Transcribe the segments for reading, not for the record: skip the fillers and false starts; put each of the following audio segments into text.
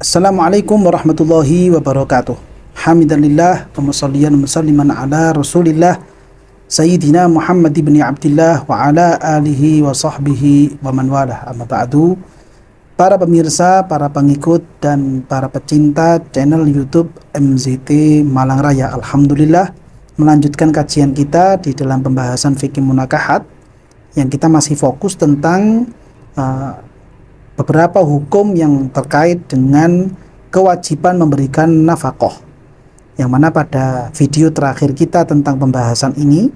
Assalamualaikum warahmatullahi wabarakatuh. Hamidalillah wa musalliyan musalliman ala Rasulillah Sayyidina Muhammad ibn Abdillah wa ala alihi wa sahbihi wa man walah. Amma ba'du. Para pemirsa, para pengikut dan para pecinta channel YouTube MZT Malang Raya, alhamdulillah melanjutkan kajian kita di dalam pembahasan fikih munakahat yang kita masih fokus tentang beberapa hukum yang terkait dengan kewajiban memberikan nafkah, yang mana pada video terakhir kita tentang pembahasan ini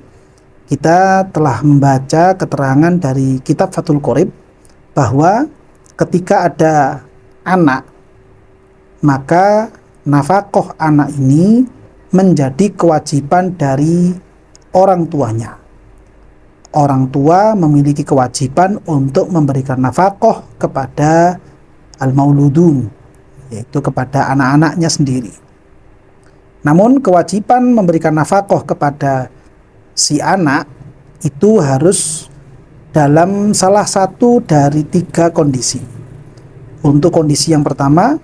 kita telah membaca keterangan dari kitab Fathul Qorib bahwa ketika ada anak, maka nafkah anak ini menjadi kewajiban dari orang tuanya. Orang tua memiliki kewajiban untuk memberikan nafkah kepada al-mauludun, yaitu kepada anak-anaknya sendiri. Namun kewajiban memberikan nafkah kepada si anak itu harus dalam salah satu dari 3 kondisi. Untuk kondisi yang pertama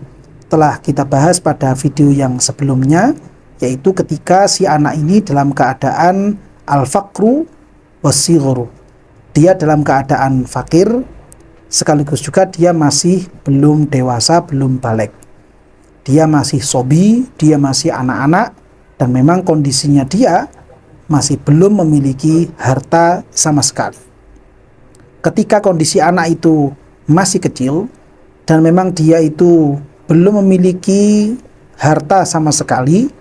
telah kita bahas pada video yang sebelumnya, yaitu ketika si anak ini dalam keadaan al-faqru wasighru, dia dalam keadaan fakir sekaligus juga dia masih belum dewasa, belum balik. Dia masih sobi, dia masih anak-anak, dan memang kondisinya dia masih belum memiliki harta sama sekali. Ketika kondisi anak itu masih kecil dan memang dia itu belum memiliki harta sama sekali,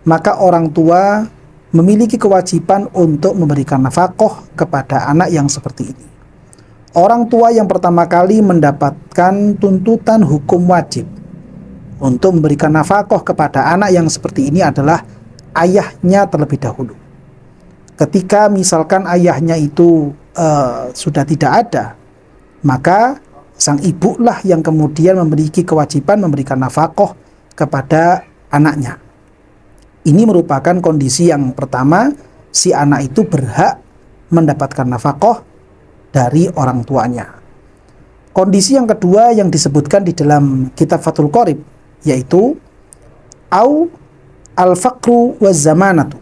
maka orang tua memiliki kewajiban untuk memberikan nafkah kepada anak yang seperti ini. Orang tua yang pertama kali mendapatkan tuntutan hukum wajib untuk memberikan nafkah kepada anak yang seperti ini adalah ayahnya terlebih dahulu. Ketika misalkan ayahnya itu sudah tidak ada, maka sang ibu lah yang kemudian memiliki kewajiban memberikan nafkah kepada anaknya. Ini merupakan kondisi yang pertama, si anak itu berhak mendapatkan nafkah dari orang tuanya. Kondisi yang kedua yang disebutkan di dalam kitab Fathul Qorib, yaitu au al-faqru waz zamanatu.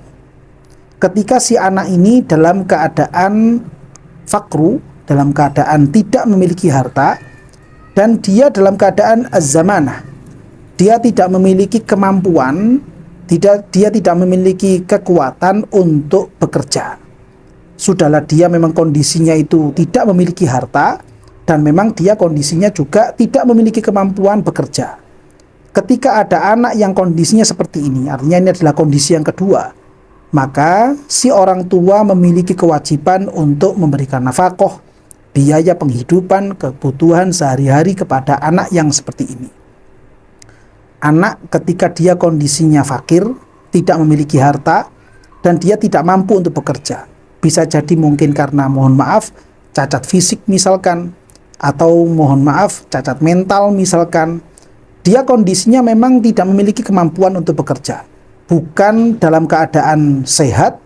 Ketika si anak ini dalam keadaan fakru, dalam keadaan tidak memiliki harta, dan dia dalam keadaan az-zamanah, dia tidak memiliki kemampuan, dia tidak memiliki kekuatan untuk bekerja. Sudahlah dia memang kondisinya itu tidak memiliki harta, dan memang dia kondisinya juga tidak memiliki kemampuan bekerja. Ketika ada anak yang kondisinya seperti ini, artinya ini adalah kondisi yang kedua, maka si orang tua memiliki kewajiban untuk memberikan nafkah, biaya penghidupan, kebutuhan sehari-hari kepada anak yang seperti ini. Anak ketika dia kondisinya fakir, tidak memiliki harta, dan dia tidak mampu untuk bekerja. Bisa jadi mungkin karena mohon maaf cacat fisik misalkan, atau mohon maaf cacat mental misalkan. Dia kondisinya memang tidak memiliki kemampuan untuk bekerja, bukan dalam keadaan sehat,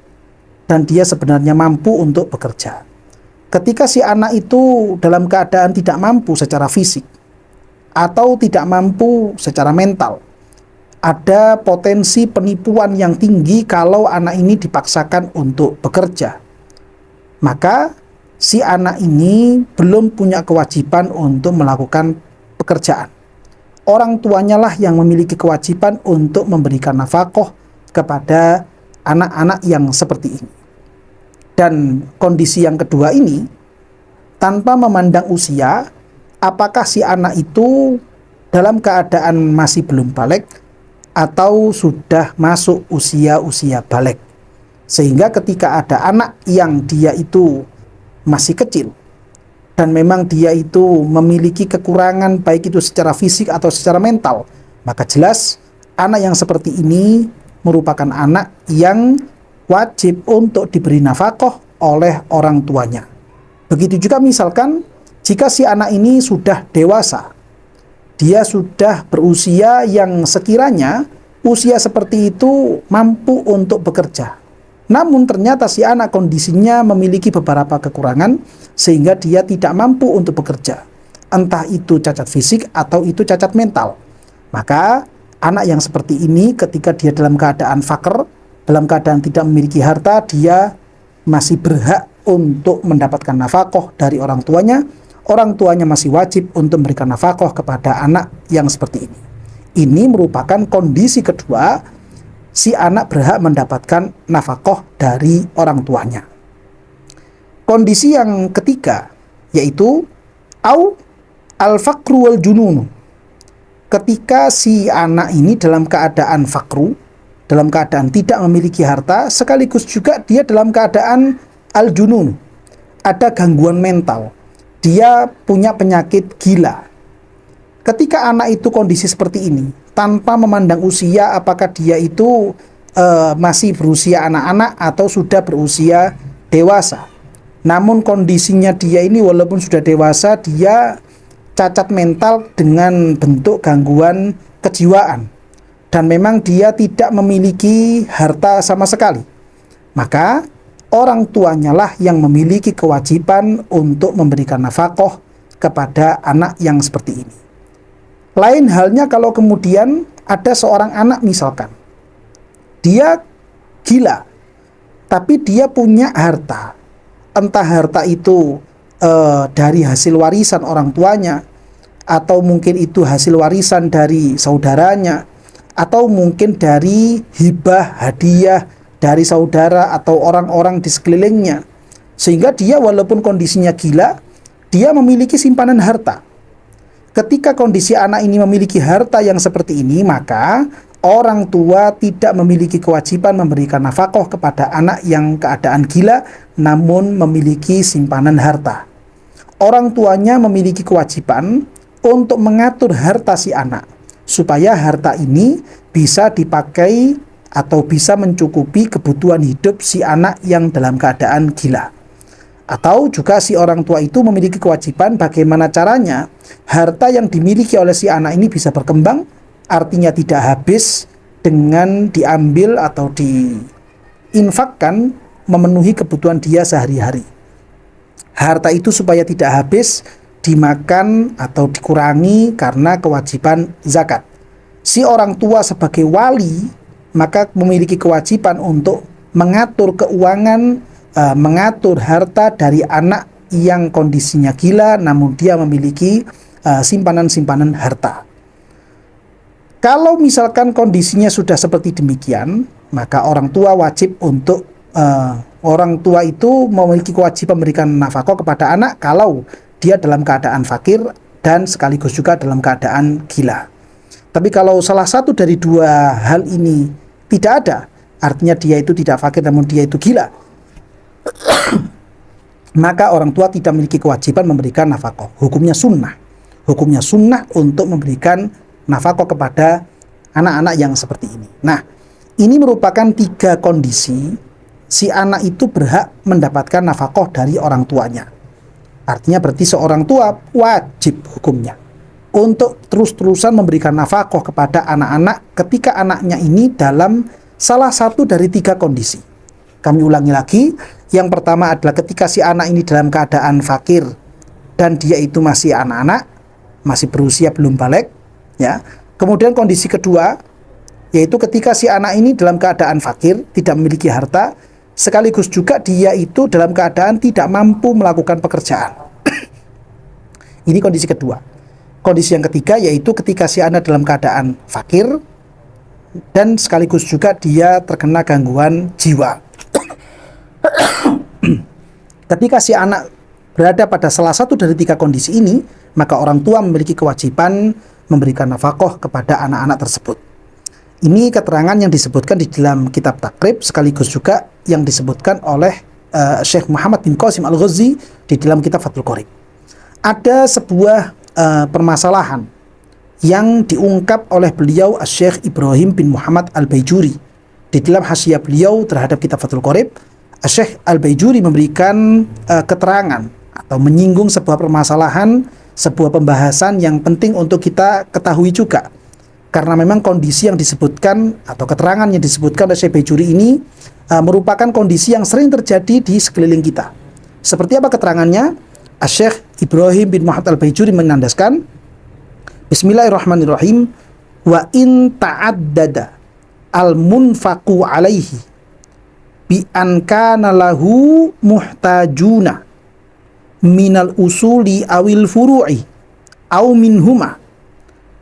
dan dia sebenarnya mampu untuk bekerja. Ketika si anak itu dalam keadaan tidak mampu secara fisik, atau tidak mampu secara mental, ada potensi penipuan yang tinggi kalau anak ini dipaksakan untuk bekerja. Maka si anak ini belum punya kewajiban untuk melakukan pekerjaan. Orang tuanya lah yang memiliki kewajiban untuk memberikan nafkah kepada anak-anak yang seperti ini. Dan kondisi yang kedua ini, tanpa memandang usia, apakah si anak itu dalam keadaan masih belum balik atau sudah masuk usia balik. Sehingga ketika ada anak yang dia itu masih kecil dan memang dia itu memiliki kekurangan baik itu secara fisik atau secara mental, maka jelas anak yang seperti ini merupakan anak yang wajib untuk diberi nafkah oleh orang tuanya. Begitu juga misalkan jika si anak ini sudah dewasa, dia sudah berusia yang sekiranya usia seperti itu mampu untuk bekerja. Namun ternyata si anak kondisinya memiliki beberapa kekurangan sehingga dia tidak mampu untuk bekerja. Entah itu cacat fisik atau itu cacat mental. Maka anak yang seperti ini ketika dia dalam keadaan fakir, dalam keadaan tidak memiliki harta, dia masih berhak untuk mendapatkan nafkah dari orang tuanya. Orang tuanya masih wajib untuk memberikan nafkah kepada anak yang seperti ini. Ini merupakan kondisi kedua, si anak berhak mendapatkan nafkah dari orang tuanya. Kondisi yang ketiga yaitu au al-faqru wal junun. Ketika si anak ini dalam keadaan fakru, dalam keadaan tidak memiliki harta, sekaligus juga dia dalam keadaan al-junun, ada gangguan mental, dia punya penyakit gila. Ketika anak itu kondisi seperti ini, tanpa memandang usia, apakah dia itu masih berusia anak-anak atau sudah berusia dewasa, namun kondisinya dia ini walaupun sudah dewasa, dia cacat mental dengan bentuk gangguan kejiwaan, dan memang dia tidak memiliki harta sama sekali, maka orang tuanya lah yang memiliki kewajiban untuk memberikan nafkah kepada anak yang seperti ini. Lain halnya kalau kemudian ada seorang anak misalkan, dia gila, tapi dia punya harta. Entah harta itu dari hasil warisan orang tuanya, atau mungkin itu hasil warisan dari saudaranya, atau mungkin dari hibah, hadiah dari saudara atau orang-orang di sekelilingnya, sehingga dia walaupun kondisinya gila, dia memiliki simpanan harta. Ketika kondisi anak ini memiliki harta yang seperti ini, maka orang tua tidak memiliki kewajiban memberikan nafkah kepada anak yang keadaan gila namun memiliki simpanan harta. Orang tuanya memiliki kewajiban untuk mengatur harta si anak supaya harta ini bisa dipakai atau bisa mencukupi kebutuhan hidup si anak yang dalam keadaan gila. Atau juga si orang tua itu memiliki kewajiban bagaimana caranya harta yang dimiliki oleh si anak ini bisa berkembang, artinya tidak habis dengan diambil atau diinfakkan memenuhi kebutuhan dia sehari-hari. Harta itu supaya tidak habis dimakan atau dikurangi karena kewajiban zakat. Si orang tua sebagai wali maka memiliki kewajiban untuk mengatur keuangan, mengatur harta dari anak yang kondisinya gila namun dia memiliki simpanan-simpanan harta. Kalau misalkan kondisinya sudah seperti demikian, maka orang tua wajib untuk orang tua itu memiliki kewajiban memberikan nafkah kepada anak kalau dia dalam keadaan fakir dan sekaligus juga dalam keadaan gila. Tapi kalau salah satu dari dua hal ini tidak ada, artinya dia itu tidak fakir namun dia itu gila, maka orang tua tidak memiliki kewajiban memberikan nafkah. Hukumnya sunnah. Hukumnya sunnah untuk memberikan nafkah kepada anak-anak yang seperti ini. Nah, ini merupakan 3 kondisi si anak itu berhak mendapatkan nafkah dari orang tuanya. Artinya berarti seorang tua wajib hukumnya untuk terus-terusan memberikan nafkah kepada anak-anak ketika anaknya ini dalam salah satu dari 3 kondisi. Kami ulangi lagi, yang pertama adalah ketika si anak ini dalam keadaan fakir dan dia itu masih anak-anak, masih berusia belum balik, ya. Kemudian kondisi kedua yaitu ketika si anak ini dalam keadaan fakir, tidak memiliki harta, sekaligus juga dia itu dalam keadaan tidak mampu melakukan pekerjaan. Ini kondisi kedua. Kondisi yang ketiga yaitu ketika si anak dalam keadaan fakir dan sekaligus juga dia terkena gangguan jiwa. Ketika si anak berada pada salah satu dari 3 kondisi ini, maka orang tua memiliki kewajiban memberikan nafkah kepada anak-anak tersebut. Ini keterangan yang disebutkan di dalam kitab Takrib, sekaligus juga yang disebutkan oleh Syekh Muhammad bin Qasim Al-Ghazi di dalam kitab Fathul Qorib. Ada sebuah permasalahan yang diungkap oleh beliau Syekh Ibrahim bin Muhammad Al-Baijuri di dalam hasyiah beliau terhadap kitab Fathul Qorib. Syekh Al-Baijuri memberikan keterangan atau menyinggung sebuah permasalahan, sebuah pembahasan yang penting untuk kita ketahui juga. Karena memang kondisi yang disebutkan atau keterangan yang disebutkan oleh Syekh Baijuri ini merupakan kondisi yang sering terjadi di sekeliling kita. Seperti apa keterangannya? Syekh Ibrahim bin Muhammad Al-Baijuri menandaskan, Bismillahirrahmanirrahim, wa in ta'addada al-munfaqu alaihi bi an kana lahu muhtajuna minal usuli awil furu'i aw minhuma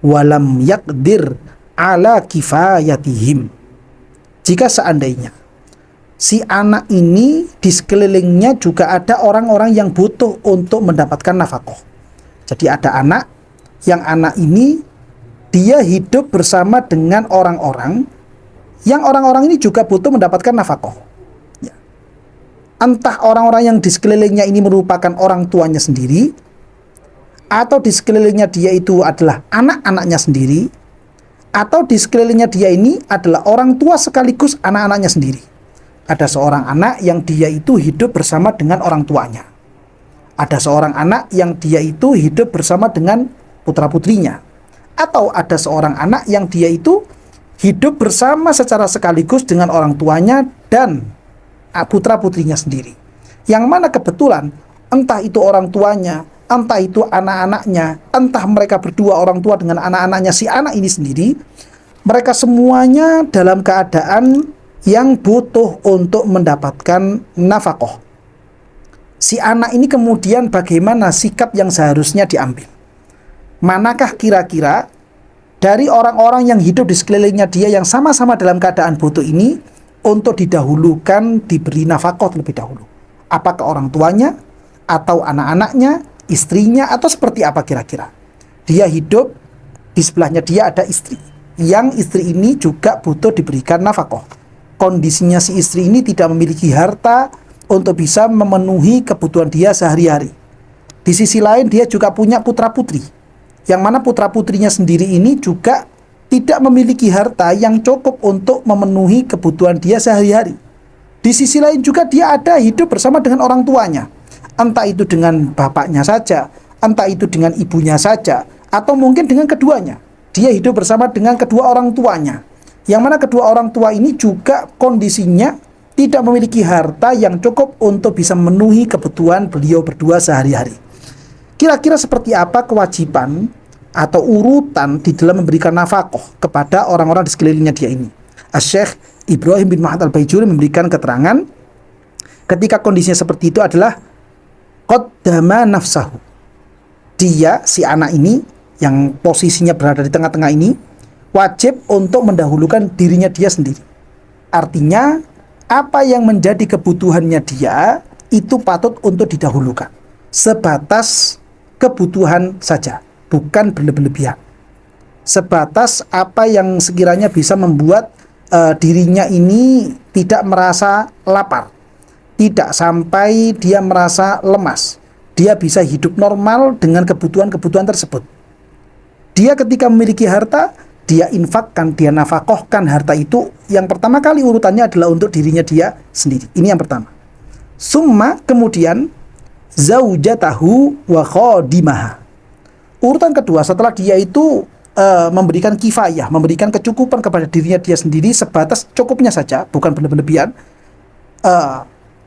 walam yaqdir ala kifayatihim. Jika seandainya si anak ini di sekelilingnya juga ada orang-orang yang butuh untuk mendapatkan nafkah. Jadi ada anak yang anak ini dia hidup bersama dengan orang-orang yang orang-orang ini juga butuh mendapatkan nafkah. Ya. Entah orang-orang yang di sekelilingnya ini merupakan orang tuanya sendiri, atau di sekelilingnya dia itu adalah anak-anaknya sendiri, atau di sekelilingnya dia ini adalah orang tua sekaligus anak-anaknya sendiri. Ada seorang anak yang dia itu hidup bersama dengan orang tuanya. Ada seorang anak yang dia itu hidup bersama dengan putra-putrinya. Atau ada seorang anak yang dia itu hidup bersama secara sekaligus dengan orang tuanya dan putra-putrinya sendiri. Yang mana kebetulan entah itu orang tuanya, entah itu anak-anaknya, entah mereka berdua orang tua dengan anak-anaknya si anak ini sendiri, mereka semuanya dalam keadaan yang butuh untuk mendapatkan nafkah. Si anak ini kemudian bagaimana sikap yang seharusnya diambil? Manakah kira-kira dari orang-orang yang hidup di sekelilingnya dia yang sama-sama dalam keadaan butuh ini untuk didahulukan diberi nafkah terlebih dahulu? Apakah orang tuanya, atau anak-anaknya, istrinya, atau seperti apa kira-kira? Dia hidup, di sebelahnya dia ada istri, yang istri ini juga butuh diberikan nafkah. Kondisinya si istri ini tidak memiliki harta untuk bisa memenuhi kebutuhan dia sehari-hari. Di sisi lain dia juga punya putra-putri, yang mana putra-putrinya sendiri ini juga tidak memiliki harta yang cukup untuk memenuhi kebutuhan dia sehari-hari. Di sisi lain juga dia ada hidup bersama dengan orang tuanya, entah itu dengan bapaknya saja, entah itu dengan ibunya saja, atau mungkin dengan keduanya. Dia hidup bersama dengan kedua orang tuanya, yang mana kedua orang tua ini juga kondisinya tidak memiliki harta yang cukup untuk bisa memenuhi kebutuhan beliau berdua sehari-hari. Kira-kira seperti apa kewajiban atau urutan di dalam memberikan nafkah kepada orang-orang di sekelilingnya dia ini? Syekh Ibrahim bin Muhammad Al-Baijuri memberikan keterangan ketika kondisinya seperti itu adalah qaddama nafsahu. Dia, si anak ini yang posisinya berada di tengah-tengah ini, wajib untuk mendahulukan dirinya dia sendiri. Artinya apa yang menjadi kebutuhannya dia itu patut untuk didahulukan, sebatas kebutuhan saja, bukan berlebihan. Sebatas apa yang sekiranya bisa membuat dirinya ini tidak merasa lapar, tidak sampai dia merasa lemas. Dia bisa hidup normal dengan kebutuhan-kebutuhan tersebut. Dia ketika memiliki harta, dia infakkan, dia nafkahkan harta itu. Yang pertama kali urutannya adalah untuk dirinya dia sendiri. Ini yang pertama. Summa, kemudian zaujatahu wa khadimaha. Urutan kedua, setelah dia itu memberikan kifayah, memberikan kecukupan kepada dirinya dia sendiri sebatas cukupnya saja, bukan berlebihan.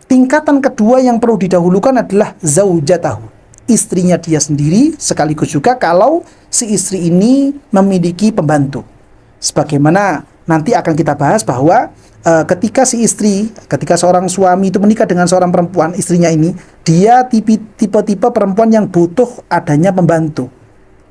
Tingkatan kedua yang perlu didahulukan adalah zaujatahu, istrinya dia sendiri, sekaligus juga kalau si istri ini memiliki pembantu. Sebagaimana nanti akan kita bahas bahwa ketika ketika seorang suami itu menikah dengan seorang perempuan, istrinya ini, dia tipe-tipe perempuan yang butuh adanya pembantu.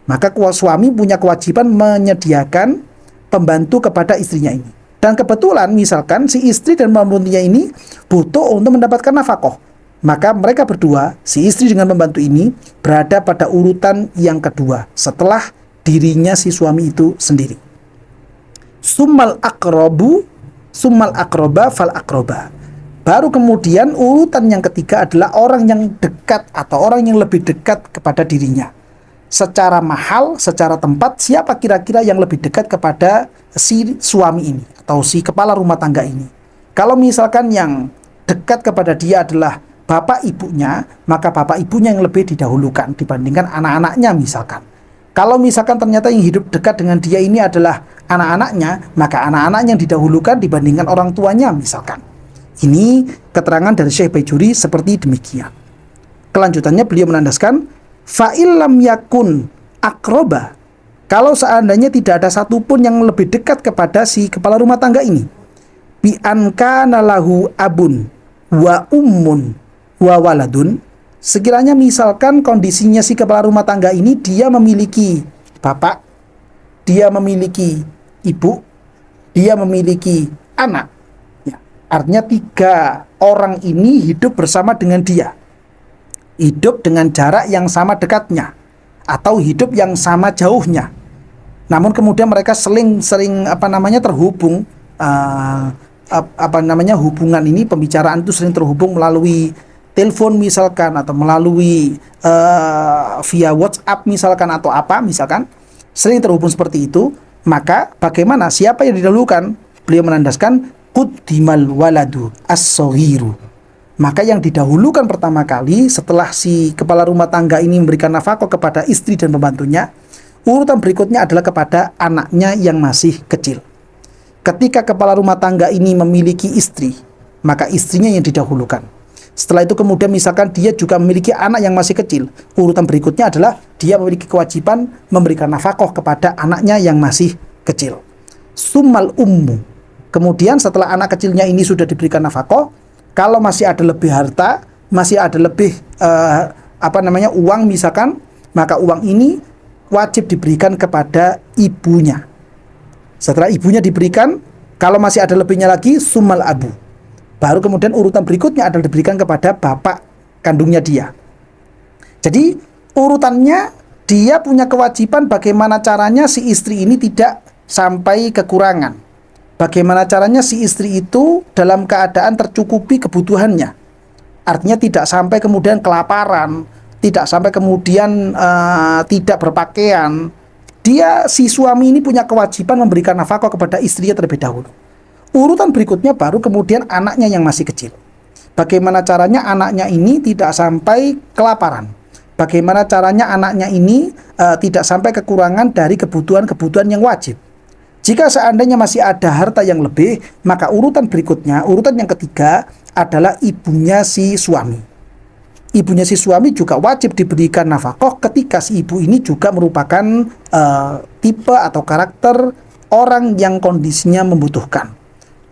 Maka suami punya kewajiban menyediakan pembantu kepada istrinya ini. Dan kebetulan misalkan si istri dan pembantunya ini butuh untuk mendapatkan nafkah. Maka mereka berdua, si istri dengan pembantu ini, berada pada urutan yang kedua setelah dirinya si suami itu sendiri. Summal akroba fal akroba. Baru kemudian urutan yang ketiga adalah orang yang dekat atau orang yang lebih dekat kepada dirinya. Secara mahal, secara tempat, siapa kira-kira yang lebih dekat kepada si suami ini atau si kepala rumah tangga ini? Kalau misalkan yang dekat kepada dia adalah bapak ibunya, maka bapak ibunya yang lebih didahulukan dibandingkan anak-anaknya misalkan. Kalau misalkan ternyata yang hidup dekat dengan dia ini adalah anak-anaknya, maka anak-anaknya yang didahulukan dibandingkan orang tuanya misalkan. Ini keterangan dari Syekh Baijuri seperti demikian. Kelanjutannya beliau menandaskan fa'il lam yakun akroba Kalau seandainya tidak ada satupun yang lebih dekat kepada si kepala rumah tangga ini, bi an kana lahu abun wa ummun wa waladun, sekiranya misalkan kondisinya si kepala rumah tangga ini dia memiliki bapak, dia memiliki ibu, dia memiliki anak, ya, artinya 3 orang ini hidup bersama dengan dia, hidup dengan jarak yang sama dekatnya atau hidup yang sama jauhnya, namun kemudian mereka sering terhubung, hubungan ini, pembicaraan itu sering terhubung melalui telepon misalkan, atau melalui via WhatsApp misalkan, atau misalkan sering terhubung seperti itu. Maka bagaimana, siapa yang didahulukan? Beliau menandaskan quddimal waladu as-saghiru, maka yang didahulukan pertama kali setelah si kepala rumah tangga ini memberikan nafkah kepada istri dan pembantunya, urutan berikutnya adalah kepada anaknya yang masih kecil. Ketika kepala rumah tangga ini memiliki istri, maka istrinya yang didahulukan. Setelah itu kemudian misalkan dia juga memiliki anak yang masih kecil, urutan berikutnya adalah dia memiliki kewajiban memberikan nafkah kepada anaknya yang masih kecil. Summal ummu, kemudian setelah anak kecilnya ini sudah diberikan nafkah, kalau masih ada lebih harta, masih ada lebih uang misalkan, maka uang ini wajib diberikan kepada ibunya. Setelah ibunya diberikan, kalau masih ada lebihnya lagi, summal abu, baru kemudian urutan berikutnya adalah diberikan kepada bapak kandungnya dia. Jadi urutannya, dia punya kewajiban bagaimana caranya si istri ini tidak sampai kekurangan, bagaimana caranya si istri itu dalam keadaan tercukupi kebutuhannya, artinya tidak sampai kemudian kelaparan, tidak sampai kemudian tidak berpakaian. Si suami ini punya kewajiban memberikan nafkah kepada istrinya terlebih dahulu. Urutan berikutnya baru kemudian anaknya yang masih kecil. Bagaimana caranya anaknya ini tidak sampai kelaparan, bagaimana caranya anaknya ini tidak sampai kekurangan dari kebutuhan-kebutuhan yang wajib. Jika seandainya masih ada harta yang lebih, maka urutan berikutnya, urutan yang ketiga adalah ibunya si suami. Ibunya si suami juga wajib diberikan nafkah ketika si ibu ini juga merupakan tipe atau karakter orang yang kondisinya membutuhkan.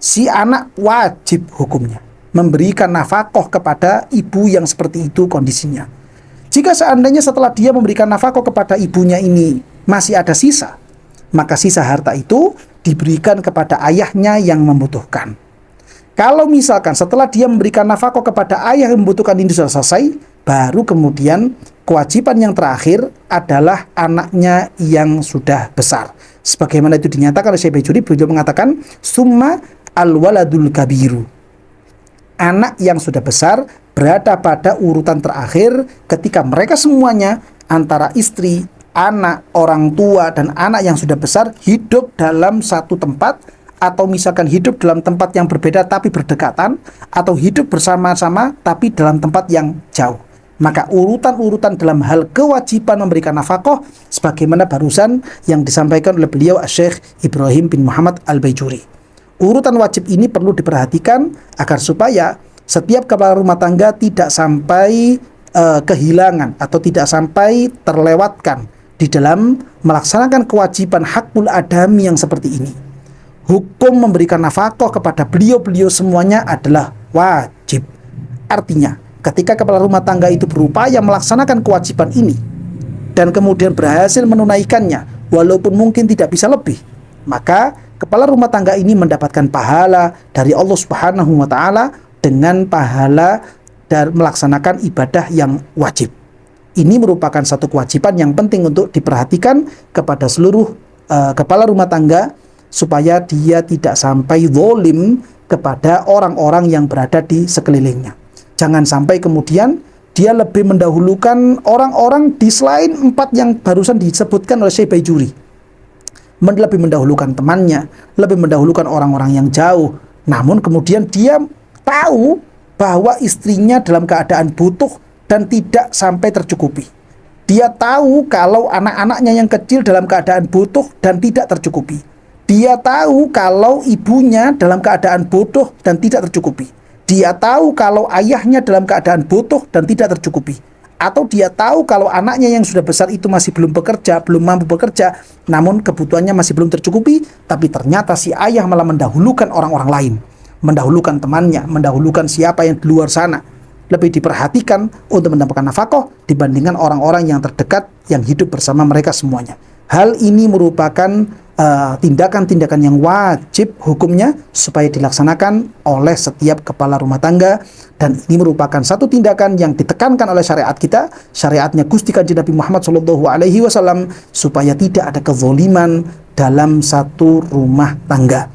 Si anak wajib hukumnya memberikan nafkah kepada ibu yang seperti itu kondisinya. Jika seandainya setelah dia memberikan nafkah kepada ibunya ini masih ada sisa, maka sisa harta itu diberikan kepada ayahnya yang membutuhkan. Kalau misalkan setelah dia memberikan nafkah kepada ayah yang membutuhkan ini sudah selesai, baru kemudian kewajiban yang terakhir adalah anaknya yang sudah besar. Sebagaimana itu dinyatakan oleh Syekh Bajuri, beliau mengatakan summa al-waladul kabiru. Anak yang sudah besar berada pada urutan terakhir ketika mereka semuanya, antara istri, anak, orang tua, dan anak yang sudah besar hidup dalam satu tempat, atau misalkan hidup dalam tempat yang berbeda tapi berdekatan, atau hidup bersama-sama tapi dalam tempat yang jauh. Maka urutan-urutan dalam hal kewajiban memberikan nafkah sebagaimana barusan yang disampaikan oleh beliau Syekh Ibrahim bin Muhammad Al-Bajuri. Urutan wajib ini perlu diperhatikan agar supaya setiap kepala rumah tangga tidak sampai kehilangan atau tidak sampai terlewatkan di dalam melaksanakan kewajiban hakul adami yang seperti ini. Hukum memberikan nafkah kepada beliau-beliau semuanya adalah wajib. Artinya, ketika kepala rumah tangga itu berupaya melaksanakan kewajiban ini dan kemudian berhasil menunaikannya, walaupun mungkin tidak bisa lebih, maka kepala rumah tangga ini mendapatkan pahala dari Allah Subhanahu wa Ta'ala dengan pahala dan melaksanakan ibadah yang wajib. Ini merupakan satu kewajiban yang penting untuk diperhatikan kepada seluruh kepala rumah tangga, supaya dia tidak sampai zalim kepada orang-orang yang berada di sekelilingnya. Jangan sampai kemudian dia lebih mendahulukan orang-orang di selain 4 yang barusan disebutkan oleh Syekh Bajuri. Lebih mendahulukan temannya, lebih mendahulukan orang-orang yang jauh. Namun kemudian dia tahu bahwa istrinya dalam keadaan butuh dan tidak sampai tercukupi. Dia tahu kalau anak-anaknya yang kecil dalam keadaan butuh dan tidak tercukupi. Dia tahu kalau ibunya dalam keadaan butuh dan tidak tercukupi. Dia tahu kalau ayahnya dalam keadaan butuh dan tidak tercukupi. atau dia tahu kalau anaknya yang sudah besar itu masih belum bekerja, belum mampu bekerja, namun kebutuhannya masih belum tercukupi, tapi ternyata si ayah malah mendahulukan orang-orang lain, mendahulukan temannya, mendahulukan siapa yang di luar sana, lebih diperhatikan untuk mendapatkan nafkah dibandingkan orang-orang yang terdekat yang hidup bersama mereka semuanya. Hal ini merupakan tindakan-tindakan yang wajib hukumnya supaya dilaksanakan oleh setiap kepala rumah tangga, dan ini merupakan satu tindakan yang ditekankan oleh syariat kita, syariatnya Gusti Kanjeng Nabi Muhammad SAW, supaya tidak ada kezaliman dalam satu rumah tangga.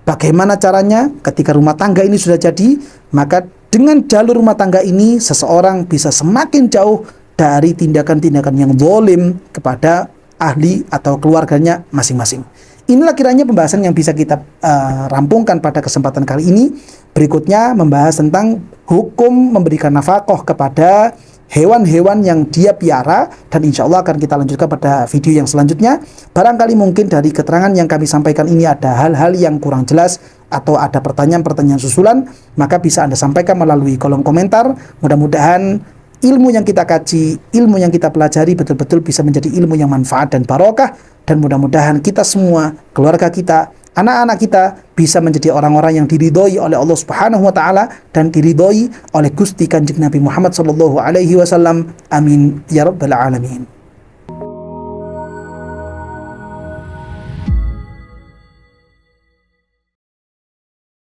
Bagaimana caranya? Ketika rumah tangga ini sudah jadi, maka dengan jalur rumah tangga ini seseorang bisa semakin jauh dari tindakan-tindakan yang zalim kepada ahli atau keluarganya masing-masing. Inilah kiranya pembahasan yang bisa kita rampungkan pada kesempatan kali ini. Berikutnya membahas tentang hukum memberikan nafkah kepada hewan-hewan yang dia piara, dan insya Allah akan kita lanjutkan pada video yang selanjutnya. Barangkali mungkin dari keterangan yang kami sampaikan ini ada hal-hal yang kurang jelas atau ada pertanyaan-pertanyaan susulan, maka bisa Anda sampaikan melalui kolom komentar. Mudah-mudahan ilmu yang kita kaji, ilmu yang kita pelajari betul-betul bisa menjadi ilmu yang manfaat dan barokah, dan mudah-mudahan kita semua, keluarga kita, anak-anak kita bisa menjadi orang-orang yang diridhoi oleh Allah Subhanahu wa taala dan diridhoi oleh Gusti Kanjeng Nabi Muhammad sallallahu alaihi wasallam. Amin ya rabbal alamin.